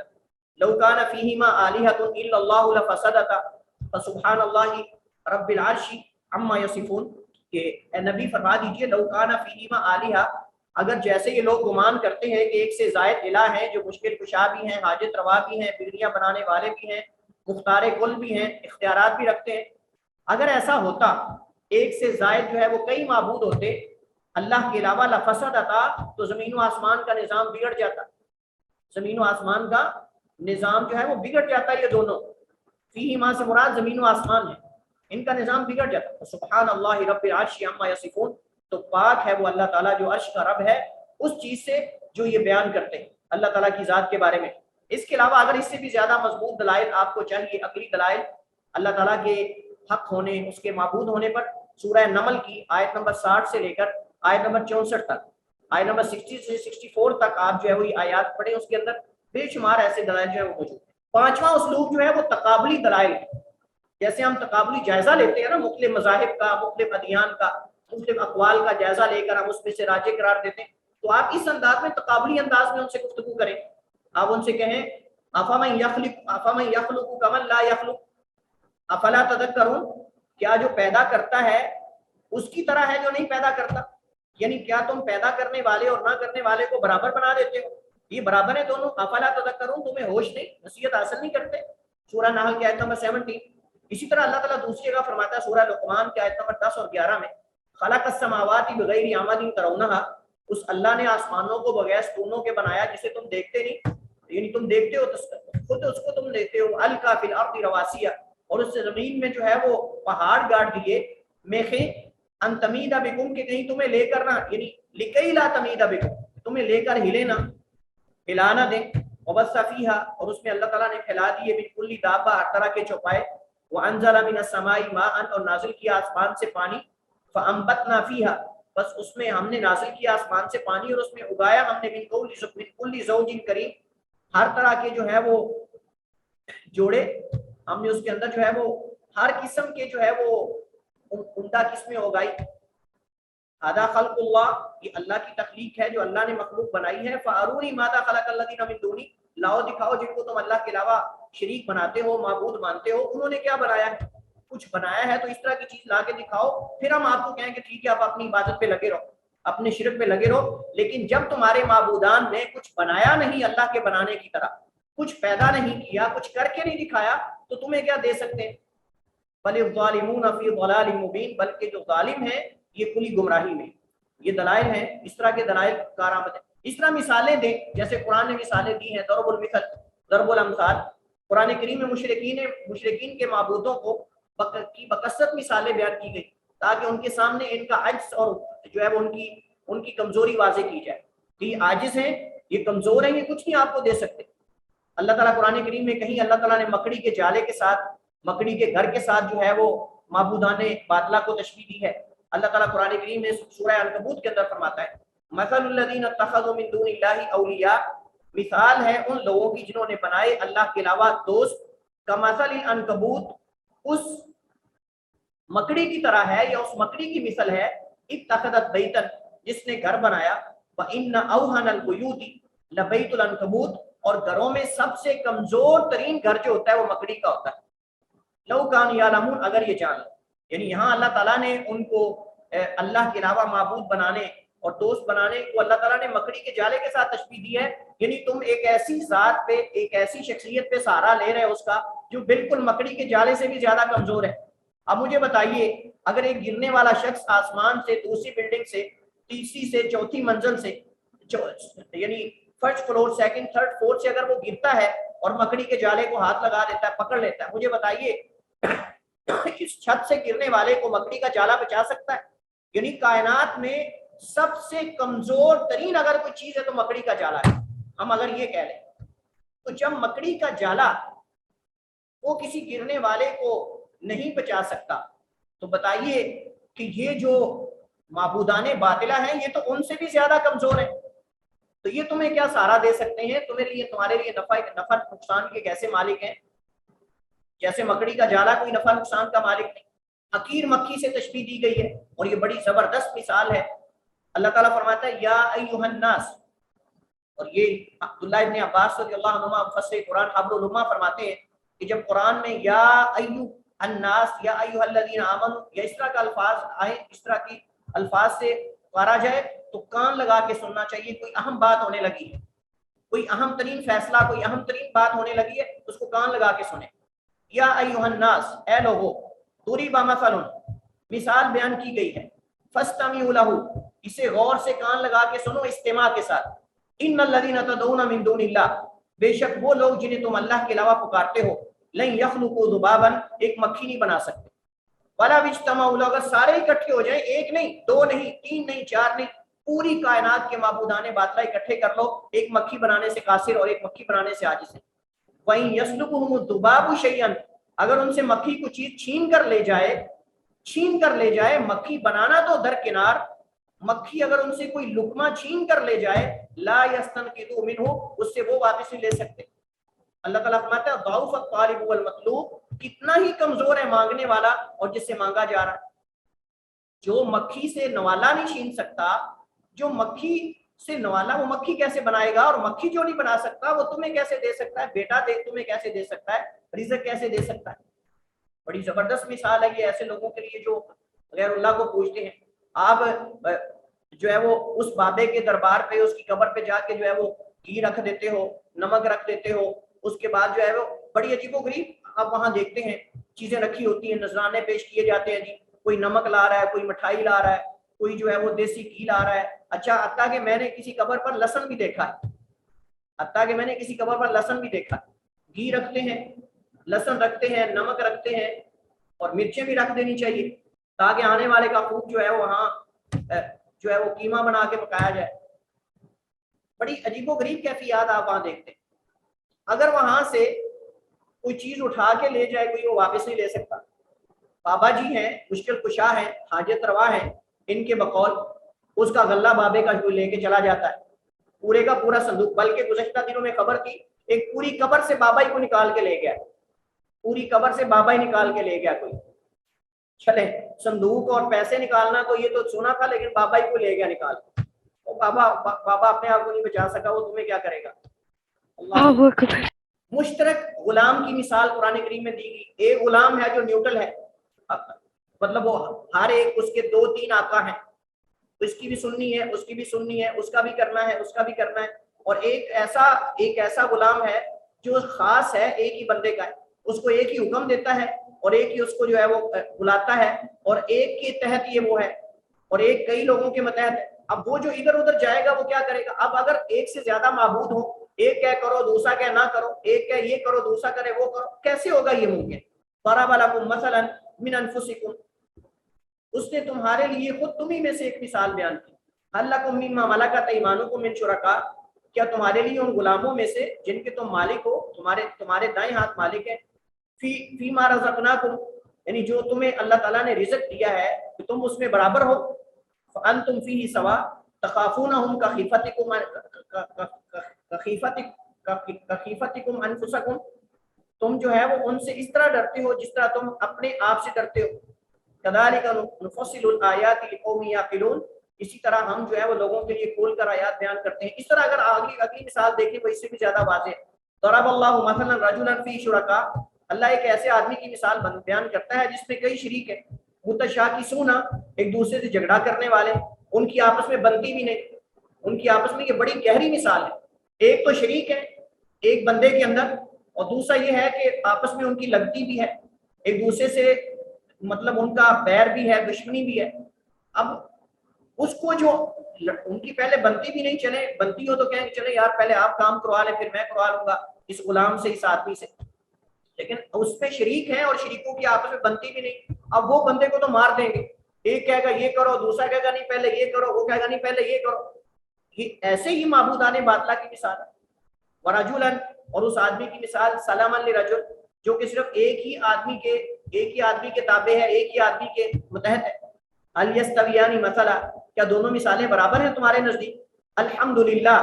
لو کان فیہما آلہۃ الا اللہ لفسدتا فسبحان اللہ رب العرش عما یصفون، کہ اے نبی فرما دیجئے لو کان فیہما آلہۃ، اگر جیسے یہ لوگ گمان کرتے ہیں کہ ایک سے زائد الہ ہیں جو مشکل کشا بھی ہیں، حاجت روا بھی ہیں، بگڑیاں بنانے والے بھی ہیں، مختار کل بھی ہیں، اختیارات بھی رکھتے ہیں، اگر ایسا ہوتا ایک سے زائد جو ہے وہ کئی معبود ہوتے اللہ کے علاوہ لفسدتا، تو زمین و آسمان کا نظام بگڑ جاتا، زمین و آسمان کا نظام جو ہے وہ بگڑ جاتا۔ یہ دونوں فیہما سے مراد زمین و آسمان ہے، ان کا نظام بگڑ جاتا۔ سبحان اللہ رب العرش عما یصفون، تو پاک ہے وہ اللہ تعالیٰ جو عرش کا رب ہے اس چیز سے جو یہ بیان کرتے ہیں اللہ تعالیٰ کی ذات کے بارے میں۔ اس کے علاوہ اگر اس سے بھی زیادہ مضبوط دلائل آپ کو چاہیے، عقلی دلائل اللہ تعالیٰ کے حق ہونے، اس کے معبود ہونے پر، سورہ نمل کی آیت نمبر 60 سے لے کر آیت نمبر 64 تک، آیت نمبر 60 سے 64 تک آپ جو ہے وہ آیات پڑھیں، اس کے اندر بے شمار ایسے دلائل جو ہے وہ موجود ہیں۔ پانچواں اسلوب جو ہے وہ تقابلی دلائل ہے۔ جیسے ہم تقابلی جائزہ لیتے ہیں نا مختلف مذاہب کا، مختلف ادیان کا، مختلف اقوال کا جائزہ لے کر ہم اس میں سے راجح قرار دیتے ہیں، تو آپ اس انداز میں تقابلی انداز میں ان سے گفتگو کریں۔ آپ ان سے کہیں افمن یخلق کمن لا یخلق افلا تذکرون، کیا جو پیدا کرتا ہے اس کی طرح ہے جو نہیں پیدا کرتا؟ یعنی کیا تم پیدا کرنے والے اور نہ کرنے والے کو برابر بنا دیتے ہو؟ یہ برابر ہے دونوں۔ افلا تذکرون، تمہیں ہوش نہیں، نصیحت حاصل نہیں کرتے؟ سورہ نحل کی آیت نمبر 17۔ اسی طرح اللہ تعالیٰ دوسری جگہ فرماتا ہے سورہ لقمان کی آیت نمبر 10 اور 11 میں خلق السماوات بغیر عمد ترونہا، اس اللہ نے آسمانوں کو بغیر ستونوں کے بنایا جسے تم دیکھتے نہیں، یعنی تم دیکھتے ہو خود اس کو تم دیکھتے ہو، القا فی الارض رواسیہ، اور اس سے زمین میں جو ہے وہ پہاڑ گاڑ دیے، میخیں ان تمید بکم، کہ کہیں تمہیں لے کر نہ، یعنی لکی لا تمید بکم، تمہیں لے کر ہلے نہ، ہلانا دیں، وبث فیہا، اور اس میں اللہ تعالیٰ نے پھیلا دیے من کل دابہ، ہر طرح کے چوپائے، وانزل من السماء ماء، اور نازل کیا آسمان سے پانی، فانبتنا فیہا، بس اس میں ہم نے نازل کیا آسمان سے پانی اور اس میں اگایا ہم نے من کل زوج کریم، ہر طرح کے جو ہے وہ جوڑے، ہم نے اس کے اندر جو ہے وہ ہر قسم کے جو ہے وہ عمدہ قسمیں اگائی۔ هذا خلق اللہ، یہ اللہ کی تخلیق ہے جو اللہ نے مخلوق بنائی ہے۔ فارونی ماذا خلق الذین من دونی، لاؤ دکھاؤ جن کو تم اللہ کے علاوہ شریک بناتے ہو، معبود مانتے ہو، انہوں نے کیا بنایا ہے؟ کچھ بنایا ہے تو اس طرح کی چیز لا کے دکھاؤ، پھر ہم آپ کو کہیں کہ ٹھیک ہے آپ اپنی عبادت پہ لگے رہو، اپنے شرک پہ لگے رہو۔ لیکن جب تمہارے معبودان نے کچھ بنایا نہیں اللہ کے بنانے کی طرح، کچھ پیدا نہیں کیا، کچھ کر کے نہیں دکھایا، تو تمہیں کیا دے سکتے ہیں؟ بل الظالمون فی ضلال مبین، بلکہ جو ظالم ہیں یہ کھلی گمراہی میں۔ یہ دلائل ہیں، اس طرح کے دلائل کارآمد ہیں۔ اس طرح مثالیں دیں، جیسے قرآن نے مثالیں دی ہیں، ضرب المثل، ضرب الامثال، قرآن کریم میں مشرکین کے معبودوں کو کی بکثرت مثالیں بیان کی گئی تاکہ ان کے سامنے ان کا عجز اور جو ہے وہ ان کی کمزوری واضح کی جائے کہ یہ عاجز ہیں، یہ کمزور ہیں، یہ کچھ نہیں آپ کو دے سکتے۔ اللہ تعالیٰ قرآن کریم میں کہیں اللہ تعالیٰ نے مکڑی کے جالے کے ساتھ، مکڑی کے گھر کے ساتھ جو ہے وہ معبودان باطلہ کو تشبیہ دی ہے۔ اللہ تعالیٰ قرآن کریم میں سورہ عنکبوت کے اندر فرماتا ہے مثل الذین اتخذوا من دون اللہ اولیاء، مثال ہے ان لوگوں کی جنہوں نے بنائے اللہ کے علاوہ دوست، کمثل العنکبوت، اس مکڑی کی طرح ہے یا اس مکڑی کی مثل ہے اتخذت بیتا، جس نے گھر بنایا، وَإِنَّ أَوْهَنَ الْبُيُوتِ لَبَيْتُ الْعَنْكَبُوتِ، اور گھروں میں سب سے کمزور ترین گھر جو ہوتا ہے وہ مکڑی کا ہوتا ہے۔ لَوْ كَانُوا يَعْلَمُونَ، اگر یہ جان لیں، یعنی یہاں اللہ تعالیٰ نے ان کو اللہ کے علاوہ معبود بنانے اور دوست بنانے کو اللہ تعالیٰ نے مکڑی کے جالے کے ساتھ تشبیہ دی ہے، یعنی تم ایک ایسی ذات پہ، ایک ایسی شخصیت پہ سہارا لے رہے ہو اس کا جو بالکل مکڑی کے جالے سے بھی زیادہ کمزور ہے۔ اب مجھے بتائیے، اگر ایک گرنے والا شخص آسمان سے، دوسری بلڈنگ سے، تیسری سے، چوتھی منزل سے، یعنی first floor, second, third, fourth سے اگر وہ گرتا ہے اور مکڑی کے جالے کو ہاتھ لگا دیتا ہے، پکڑ لیتا ہے، مجھے بتائیے اس چھت سے گرنے والے کو مکڑی کا جالا بچا سکتا ہے؟ یعنی کائنات میں سب سے کمزور ترین اگر کوئی چیز ہے تو مکڑی کا جالا ہے، ہم اگر یہ کہہ لیں تو جب مکڑی کا جالا وہ کسی گرنے والے کو نہیں بچا سکتا تو بتائیے کہ یہ جو معبودان باطلہ ہیں یہ تو ان سے بھی زیادہ کمزور ہیں، تو یہ تمہیں کیا سہارا دے سکتے ہیں؟ تمہارے لیے نفع نقصان کے کیسے مالک ہیں؟ جیسے مکڑی کا جالا کوئی نفع نقصان کا مالک نہیں۔ حقیر مکھی سے تشبیہ دی گئی ہے اور یہ بڑی زبردست مثال ہے۔ اللہ تعالیٰ فرماتا ہے یا ایھا الناس، اور یہ عبداللہ ابن عباس رضی اللہ عنہما مفسر قرآن حبر الامہ فرماتے ہیں کہ جب قرآن میں یا ایھا الناس، یا ایھا الذین آمنوا، یا اس طرح کا الفاظ آئے، اس طرح کی الفاظ سے پکارا جائے تو کان لگا کے سننا چاہیے۔ کوئی اہم بات ہونے لگی ہے، کوئی اہم ترین فیصلہ، کوئی اہم ترین بات ہونے لگی ہے، اس کو کان لگا کے سنیں۔ یا ایھا الناس، اے لوگو، ضرب مثل، مثال بیان کی گئی ہے، فاستمعوا لہ، اسے غور سے کان لگا کے سنو، استماع کے ساتھ۔ ان الذین تدعون من دون اللہ، بے شک وہ لوگ جنہیں تم اللہ کے علاوہ پکارتے ہو، لن یخلقوا ذبابا، ایک مکھی نہیں بنا سکتے، ولا اجتمعوا لہ، اگر سارے اکٹھے ہو جائیں، ایک نہیں، دو نہیں، تین نہیں، چار نہیں، پوری کائنات کے معبودان باطلہ اکٹھے کر لو، ایک مکھی بنانے سے قاصر اور ایک مکھی بنانے سے عاجز ہے۔ وَإِن يَسْلُبْهُمُ الذُّبَابُ شَيْئًا، اگر ان سے مکھی کو چیز چھین کر لے جائے، مکھی بنانا تو درکنار، مکھی اگر ان سے کوئی لقمہ چھین کر لے جائے، لا يَسْتَنْقِذُوا مِنْهُ، اس سے وہ واپس نہیں لے سکتے۔ اللہ تعالیٰ فرماتا ہے ضعف الطالب والمطلوب، کتنا ہی کمزور ہے مانگنے والا اور جس سے مانگا جا رہا ہے۔ جو مکھی سے نوالا نہیں چھین سکتا، جو مکھی سے نوالا، وہ مکھی کیسے بنائے گا؟ اور مکھی جو نہیں بنا سکتا وہ تمہیں کیسے دے سکتا ہے؟ بیٹا تمہیں کیسے دے سکتا ہے؟ رزق کیسے دے سکتا ہے؟ بڑی زبردست مثال ہے یہ ایسے لوگوں کے لیے جو غیر اللہ کو پوجتے ہیں۔ آپ جو ہے وہ اس بابے کے دربار پہ، اس کی قبر پہ جا کے جو ہے وہ گھی رکھ دیتے ہو، نمک رکھ دیتے ہو، اس کے بعد جو ہے وہ بڑی عجیب و غریب آپ وہاں دیکھتے ہیں چیزیں رکھی ہوتی ہیں، نذرانے پیش کیے جاتے ہیں، جی کوئی نمک لا رہا ہے، کوئی مٹھائی لا رہا ہے، کوئی جو ہے وہ دیسی گھی لا رہا ہے۔ اچھا، حتیٰ کہ میں نے کسی قبر پر لہسن بھی دیکھا ہے، گھی رکھتے ہیں، لہسن رکھتے ہیں، نمک رکھتے ہیں، اور مرچیں بھی رکھ دینی چاہیے تاکہ آنے والے کا خوب جو ہے وہاں جو ہے وہ قیمہ بنا کے پکایا جائے۔ بڑی عجیب و غریب کیفیات آپ وہاں دیکھتے ہیں۔ اگر وہاں سے کوئی چیز اٹھا کے لے جائے کوئی، وہ واپس نہیں لے سکتا۔ بابا جی ہیں، مشکل کشا ہیں، حاجت روا ہیں، ان کے بقول اس کا غلہ بابے کا جو لے کے چلا جاتا ہے، پورے کا پورا صندوق۔ بلکہ گزشتہ دنوں میں خبر تھی، ایک پوری قبر سے بابا ہی کو نکال کے لے گیا، پوری قبر سے بابا ہی نکال کے لے گیا کوئی۔ چلے صندوق اور پیسے نکالنا تو یہ تو سونا تھا، لیکن بابا ہی کو لے گیا نکال کے۔ وہ بابا اپنے آپ کو نہیں بچا سکا، وہ تمہیں کیا کرے گا؟ اللہ۔ مشترک غلام کی مثال قرآن کریم میں دی گئی۔ ایک غلام ہے جو نیوٹرل ہے، مطلب وہ ہر ایک اس کے دو تین آقا ہیں، اس کی بھی سننی ہے، اس کی بھی سننی ہے، اس کا بھی کرنا ہے، اس کا بھی کرنا ہے۔ اور ایک ایسا غلام ہے جو خاص ہے، ایک ہی بندے کا ہے، اس کو ایک ہی حکم دیتا ہے اور ایک ہی اس کو جو ہے وہ بلاتا ہے، اور ایک کے تحت یہ وہ ہے، اور ایک کئی لوگوں کے متحد ہے۔ اب وہ جو ادھر ادھر جائے گا وہ کیا کرے گا؟ اب اگر ایک سے زیادہ معبود ہو ایک کہے کرو دوسرا کہے نہ کرو، ایک کہے یہ کرو دوسرا کرے وہ کرو، کیسے ہوگا یہ ممکن؟ ضرب لکم مثلا من انفسکم، اس نے تمہارے لیے خود تمہیں میں سے ایک مثال بیان کی، هل لکم مما ملکت ایمانکم من شرکاء، کیا تمہارے لیے ان غلاموں میں سے جن کے تم مالک ہو، تمہارے دائیں ہاتھ مالک ہیں، فیما رزقناکم، یعنی جو تمہیں اللہ تعالیٰ نے رزق دیا ہے کہ تم اس میں برابر ہو، فانتم فیہ سوا تخافونہم کخیفتکم انفسکم، تم جو ہے وہ ان سے اس طرح ڈرتے ہو جس طرح تم اپنے آپ سے ڈرتے ہو، کذالک نفصل الآیات لقوم یعقلون، اسی طرح ہم جو ہے وہ لوگوں کے لیے کھول کر آیات بیان کرتے ہیں۔ اس طرح اگر اگلی مثال دیکھیں وہ اس سے بھی زیادہ واضح ہے۔ ضرب اللہ مثلا رجلا فی شرکاء، اللہ ایک ایسے آدمی کی مثال بیان کرتا ہے جس میں کئی شریک ہیں، متشاکسون، ایک دوسرے سے جھگڑا کرنے والے، ان کی آپس میں بنتی بھی نہیں، ان کی آپس میں، یہ بڑی گہری مثال ہے۔ ایک تو شریک ہے ایک بندے کے اندر، اور دوسرا یہ ہے کہ آپس میں ان کی لگتی بھی ہے، ایک دوسرے سے مطلب ان کا بیر بھی ہے، دشمنی بھی ہے۔ اب اس کو جو ان کی پہلے بنتی بھی نہیں، چلے بنتی ہو تو کہیں چلے یار پہلے آپ کام کروا لیں پھر میں کروا لوں گا اس غلام سے، اس آدمی سے، لیکن اس پہ شریک ہیں اور شریکوں کی آپس میں بنتی بھی نہیں۔ اب وہ بندے کو تو مار دیں گے، ایک کہے گا یہ کرو دوسرا کہے گا نہیں پہلے یہ کرو، وہ کہے گا نہیں پہلے یہ کرو، یہ ایسے ہی معبودان باطلہ کی مثال ہے۔ ورجلا، اور اس آدمی کی مثال سلاما لرجل، جو کہ صرف ایک ہی آدمی کے تابع ہے، ایک ہی آدمی کے متحد ہے۔ هل یستویان مثلا، کیا دونوں مثالیں برابر ہیں تمہارے نزدیک؟ الحمدللہ،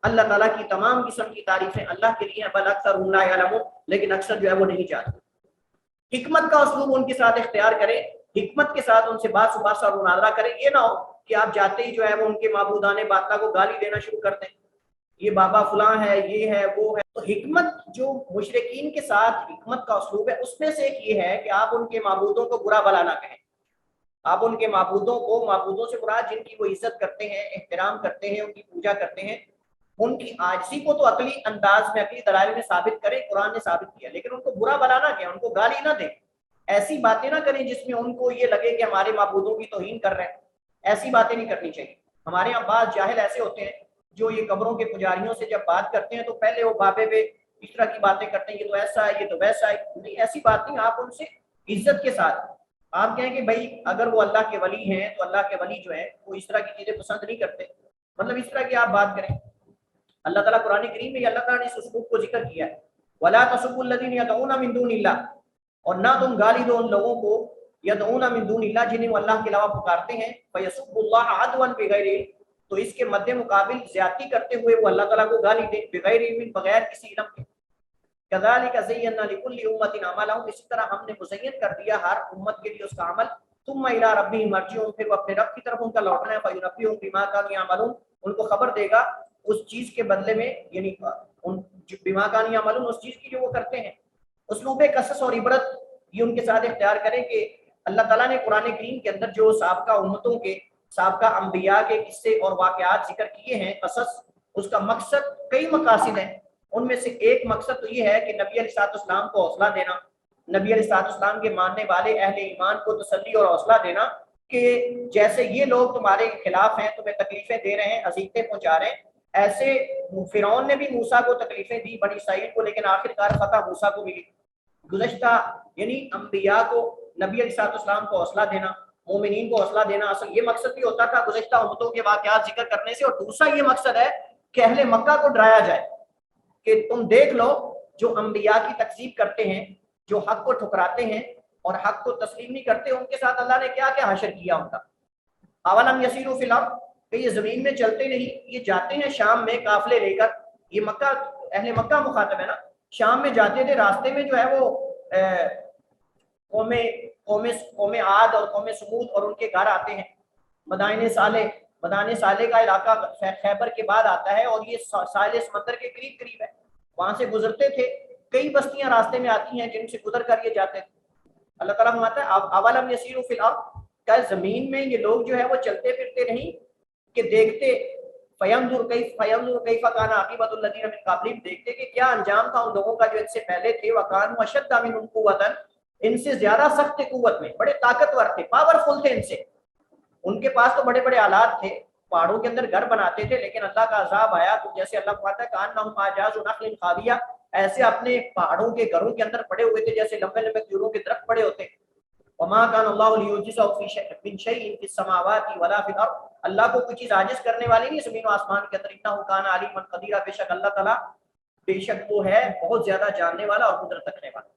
اللہ تعالیٰ کی تمام قسم کی تعریفیں اللہ کے لیے ہیں، بل اکثرهم لا یعلمون، لیکن اکثر جو ہے وہ نہیں جانتے۔ حکمت کا اسلوب ان کے ساتھ اختیار کریں، حکمت کے ساتھ ان سے بات سباس اور مناظرہ کریں، یہ نہ ہو کہ آپ جاتے ہی جو ہے وہ ان کے معبودان باطلہ کو گالی دینا شروع کر دیں، یہ بابا فلاں ہے، یہ ہے وہ ہے۔ تو حکمت جو مشرکین کے ساتھ حکمت کا اسلوب ہے اس میں سے ایک یہ ہے کہ آپ ان کے معبودوں کو برا بھلا نہ کہیں، آپ ان کے معبودوں سے مراد جن کی وہ عزت کرتے ہیں، احترام کرتے ہیں، ان کی پوجا کرتے ہیں، ان کی عاجزی کو تو عقلی انداز میں، عقلی دلائل میں ثابت کریں، قرآن نے ثابت کیا، لیکن ان کو برا بھلا نہ کہیں، ان کو گالی نہ دیں، ایسی باتیں نہ کریں جس میں ان کو یہ لگے کہ ہمارے معبودوں کی توہین کر رہے ہیں، ایسی باتیں نہیں کرنی چاہیے۔ ہمارے یہاں بعض جاہل ایسے ہوتے ہیں جو یہ قبروں کے پجاریوں سے جب بات کرتے ہیں تو پہلے وہ بابے پہ اس طرح کی باتیں کرتے ہیں، یہ تو ایسا ہے، یہ تو ویسا ہے، نہیں ایسی بات نہیں، آپ ان سے عزت کے ساتھ آپ کہیں کہ بھائی اگر وہ اللہ کے ولی ہیں تو اللہ کے ولی جو ہے وہ اس طرح کی چیزیں پسند نہیں کرتے، مطلب اس طرح کی آپ بات کریں۔ اللہ تعالیٰ قرآن کریم میں اللہ تعالیٰ نے اس اسلوب کو ذکر کیا ہے، وَلَا تَسُبُّوا الَّذِينَ يَدْعُونَ مِن دُونِ اللَّهِ، اور نہ تم گالی دو ان لوگوں کو یدعون من دون اللہ جنہیں وہ اللہ کے علاوہ پکارتے ہیں، فَيَسُبُّوا اللَّهَ عَدْوًا بِغَيْرِ علم، تو اس کے مد مقابل زیادتی کرتے ہوئے وہ اللہ تعالیٰ کو گالی دیں، بغیر علم، بغیر کسی علم کے۔ كَذَلِكَ زَيَّنَّا لِكُلِّ أُمَّةٍ عَمَلَهُمْ، اسی طرح ہم نے مزین کر دیا ہر امت کے لیے اس کا عمل، ثُمَّ إِلَىٰ رَبِّهِمْ مَرْجِعُهُمْ، پھر وہ اپنے رب کی طرف ان کا لوٹنا ہے، فَيُنَبِّئُهُم بِمَا كَانُوا يَعْمَلُونَ، ان کو خبر دے گا اس چیز کے بدلے میں، یعنی بما كانوا يعملون، اس چیز کی جو وہ کرتے ہیں۔ اسلوب قصص اور عبرت یہ ان کے ساتھ اختیار کریں کہ اللہ تعالیٰ نے قرآن کریم کے اندر جو سابقہ امتوں کے، سابقہ انبیاء کے قصے اور واقعات ذکر کیے ہیں، قصص، اس کا مقصد کئی مقاصد ہیں، ان میں سے ایک مقصد تو یہ ہے کہ نبی علیہ السلام کو حوصلہ دینا، نبی علیہ السلام کے ماننے والے اہل ایمان کو تسلی اور حوصلہ دینا کہ جیسے یہ لوگ تمہارے خلاف ہیں، تمہیں تکلیفیں دے رہے ہیں، اذیتیں پہنچا رہے ہیں، ایسے فرعون نے بھی موسیٰ کو تکلیفیں دی، بنی اسرائیل کو، لیکن آخرکار فتح موسیٰ کو ملی۔ گزشتہ یعنی انبیاء کو، نبی علیہ السلام کو حوصلہ دینا، مومنین کو حوصلہ دینا، اصل یہ مقصد بھی ہوتا تھا گزشتہ امتوں کے واقعات ذکر کرنے سے، اور دوسرا یہ مقصد ہے کہ اہل مکہ کو ڈرایا جائے کہ تم دیکھ لو جو انبیاء کی تکذیب کرتے ہیں، جو حق کو ٹھکراتے ہیں اور حق کو تسلیم نہیں کرتے، ان کے ساتھ اللہ نے کیا کیا حشر کیا ان کا۔ اولم یسیروا فی الارض، کہ یہ زمین میں چلتے نہیں، یہ جاتے ہیں شام میں قافلے لے کر، یہ مکہ، اہل مکہ مخاطب ہے نا، شام میں جاتے تھے، راستے میں جو ہے وہ قوم عاد اور قوم سمود اور ان کے گھر آتے ہیں، مدائن صالح کا علاقہ خیبر کے بعد آتا ہے اور یہ ساحل سمندر کے قریب قریب ہے، وہاں سے گزرتے تھے، کئی بستیاں راستے میں آتی ہیں جن سے گزر کر یہ جاتے تھے۔ اللہ تعالیٰ فرماتا ہے اولم یسیروا فی الارض، کہ زمین میں یہ لوگ جو ہے وہ چلتے پھرتے نہیں کہ دیکھتے، فینظر کیف کان عاقبۃ الذین من قبلہم، دیکھتے کہ کیا انجام تھا ان لوگوں کا جو ان سے پہلے تھے، وکانوا اشد منہم قوۃ، ان سے زیادہ سخت قوت میں، بڑے طاقتور تھے، پاورفل تھے ان سے، ان کے پاس تو بڑے بڑے آلات تھے، پہاڑوں کے اندر گھر بناتے تھے، لیکن اللہ کا عذاب آیا تو جیسے اللہ فرماتا ہے کأنہم اعجاز نخل خاویہ، ایسے اپنے پہاڑوں کے گھروں کے اندر پڑے ہوئے تھے جیسے لمبے لمبے کھجوروں کے درخت پڑے ہوتے. وما كان الله ليعجزه في شيء من شيء في السماوات ولا في الارض، اللہ کو کوئی چیز عاجز کرنے والی نہیں زمین و آسمان کے اندر. انه كان عليما قديرا، بے شک اللہ تعالیٰ بے شک وہ ہے بہت زیادہ جاننے والا اور قدرت رکھنے والا.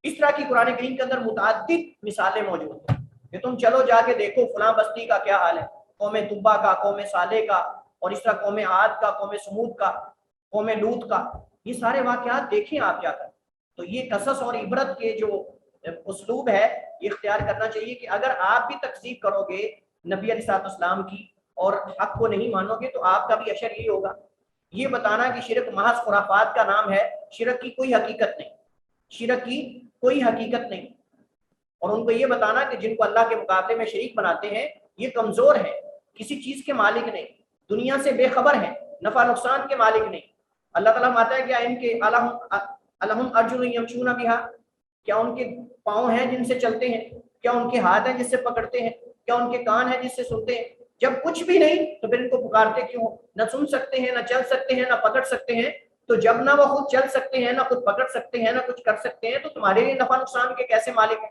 اس طرح کی قرآن کریم کے اندر متعدد مثالیں موجود ہیں کہ تم چلو جا کے دیکھو فلاں بستی کا کیا حال ہے، قوم تبا کا، قوم صالح کا، اور اس طرح قوم عاد کا، قوم سمود کا، قوم لوط کا. یہ سارے واقعات دیکھیں آپ جا کر. تو یہ قصص اور عبرت کے جو اسلوب ہے یہ اختیار کرنا چاہیے کہ اگر آپ بھی تکذیب کرو گے نبی علیہ الصلوۃ والسلام کی اور حق کو نہیں مانو گے تو آپ کا بھی اشر یہی ہوگا. یہ بتانا کہ شرک محض خرافات کا نام ہے، شرک کی کوئی حقیقت نہیں، شرک کی کوئی حقیقت نہیں. اور ان کو یہ بتانا کہ جن کو اللہ کے مقابلے میں شریک بناتے ہیں یہ کمزور ہیں، کسی چیز کے مالک نہیں، دنیا سے بے خبر ہیں، نفع نقصان کے مالک نہیں. اللہ تعالیٰ ماتا ہے کیا ان کے الہم ارجل یمشون بہا، کیا ان کے پاؤں ہیں جن سے چلتے ہیں، کیا ان کے ہاتھ ہیں جس سے پکڑتے ہیں، کیا ان کے کان ہیں جس سے سنتے ہیں؟ جب کچھ بھی نہیں تو پھر ان کو پکارتے کیوں؟ نہ سن سکتے ہیں، نہ چل سکتے ہیں، نہ پکڑ سکتے ہیں. تو جب نہ وہ خود چل سکتے ہیں، نہ خود پکڑ سکتے ہیں، نہ کچھ کر سکتے ہیں، تو تمہارے لیے نفع نقصان کے کیسے مالک ہیں؟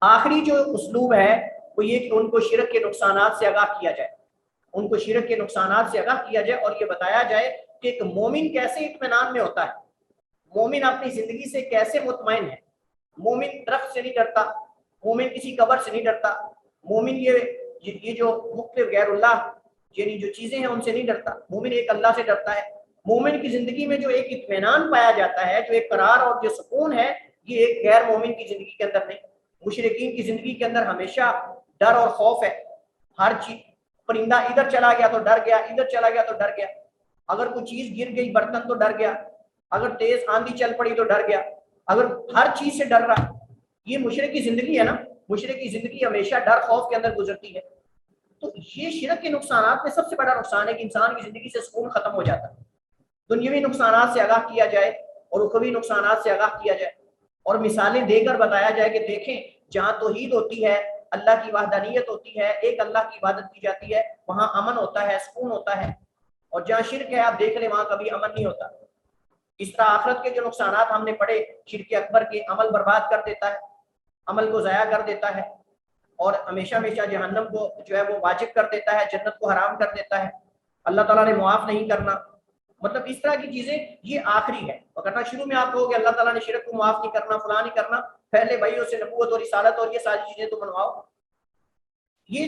آخری جو اسلوب ہے وہ یہ کہ ان کو شرک کے نقصانات سے آگاہ کیا جائے، ان کو شرک کے نقصانات سے آگاہ کیا جائے اور یہ بتایا جائے کہ ایک مومن کیسے اطمینان میں ہوتا ہے، مومن اپنی زندگی سے کیسے مطمئن ہے. مومن درخت سے نہیں ڈرتا، مومن کسی قبر سے نہیں ڈرتا، مومن یہ جو مختلف غیر اللہ یعنی جو چیزیں ہیں ان سے نہیں ڈرتا، مومن ایک اللہ سے ڈرتا ہے. مومن کی زندگی میں جو ایک اطمینان پایا جاتا ہے، جو ایک قرار اور جو سکون ہے، یہ ایک غیر مومن کی زندگی کے اندر نہیں. مشرکین کی زندگی کے اندر ہمیشہ ڈر اور خوف ہے. ہر چیز، پرندہ ادھر چلا گیا تو ڈر گیا، ادھر چلا گیا تو ڈر گیا، اگر کوئی چیز گر گئی برتن تو ڈر گیا، اگر تیز آندھی چل پڑی تو ڈر گیا، اگر ہر چیز سے ڈر رہا. یہ مشرک کی زندگی ہے نا، مشرک کی زندگی ہمیشہ ڈر خوف کے اندر گزرتی ہے. تو یہ شرک کے نقصانات میں سب سے بڑا نقصان ہے کہ انسان کی زندگی سے سکون ختم ہو جاتا ہے. دنیاوی نقصانات سے آگاہ کیا جائے اور اخروی نقصانات سے آگاہ کیا جائے اور مثالیں دے کر بتایا جائے کہ دیکھیں جہاں توحید ہوتی ہے، اللہ کی وحدانیت ہوتی ہے، ایک اللہ کی عبادت کی جاتی ہے، وہاں امن ہوتا ہے، سکون ہوتا ہے. اور جہاں شرک ہے آپ دیکھ لیں وہاں کبھی امن نہیں ہوتا. اس طرح آخرت کے جو نقصانات ہم نے پڑھے، شرک اکبر کے عمل برباد کر دیتا ہے، عمل کو ضائع کر دیتا ہے اور ہمیشہ ہمیشہ جہنم کو جو ہے وہ واجب کر دیتا ہے، جنت کو حرام کر دیتا ہے، اللہ تعالیٰ نے معاف نہیں کرنا. مطلب اس طرح کی چیزیں یہ آخری ہے. اگر شروع میں آپ کہو کہ اللہ تعالیٰ نے شرک کو معاف نہیں کرنا، فلاں نہیں کرنا، پہلے بھائیوں سے نبوت اور رسالت اور یہ ساری چیزیں تو منواؤ. یہ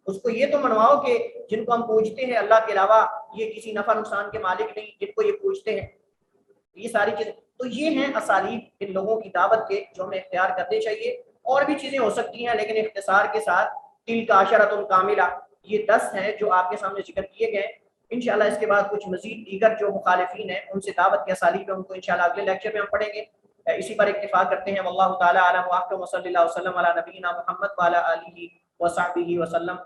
اس کو یہ تو منواؤ کہ جن کو ہم پوجتے ہیں اللہ کے علاوہ یہ کسی نفع نقصان کے مالک نہیں، جن کو یہ پوجتے ہیں، یہ ساری چیزیں. تو یہ ہیں اسالیب ان لوگوں کی دعوت کے جو ہمیں اختیار کرنے چاہیے. اور بھی چیزیں ہو سکتی ہیں لیکن اختصار کے ساتھ تلک عشرۃ کاملہ، یہ 10 ہیں جو آپ کے سامنے ذکر کیے گئے. انشاءاللہ اس کے بعد کچھ مزید دیگر جو مخالفین ہیں ان سے دعوت کے اسالیب ہیں ان کو انشاءاللہ اگلے لیکچر میں ہم پڑھیں گے. اسی پر اکتفا کرتے ہیں. واللہ تعالی اعلم واحکم، وصلی اللہ وسلم علی نبینا محمد وعلی آلہ وصحبہ وسلم.